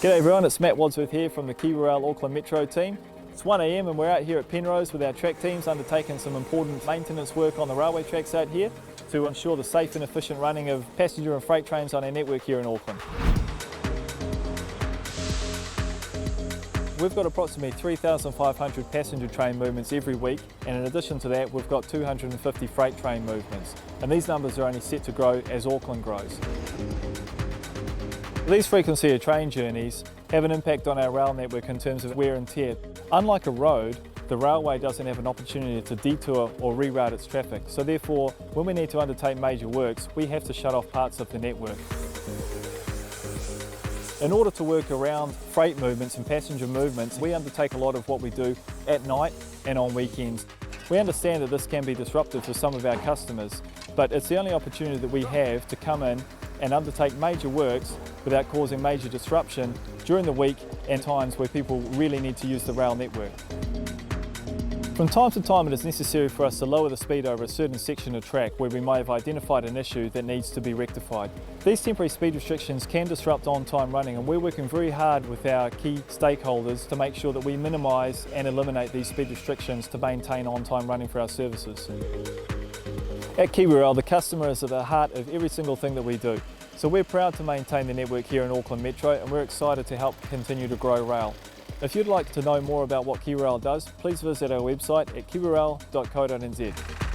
G'day everyone, it's Matt Wadsworth here from the Kiwirail Auckland Metro team. It's 1 AM and we're out here at Penrose with our track teams undertaking some important maintenance work on the railway tracks out here to ensure the safe and efficient running of passenger and freight trains on our network here in Auckland. We've got approximately 3,500 passenger train movements every week, and in addition to that we've got 250 freight train movements, and these numbers are only set to grow as Auckland grows. These frequency of train journeys have an impact on our rail network in terms of wear and tear. Unlike a road, the railway doesn't have an opportunity to detour or reroute its traffic, so therefore when we need to undertake major works we have to shut off parts of the network. In order to work around freight movements and passenger movements, we undertake a lot of what we do at night and on weekends. We understand that this can be disruptive for some of our customers, but it's the only opportunity that we have to come in and undertake major works without causing major disruption during the week and times where people really need to use the rail network. From time to time it is necessary for us to lower the speed over a certain section of track where we may have identified an issue that needs to be rectified. These temporary speed restrictions can disrupt on-time running, and we're working very hard with our key stakeholders to make sure that we minimise and eliminate these speed restrictions to maintain on-time running for our services. At Kiwirail, the customer is at the heart of every single thing that we do. So we're proud to maintain the network here in Auckland Metro, and we're excited to help continue to grow rail. If you'd like to know more about what Kiwirail does, please visit our website at kiwirail.co.nz.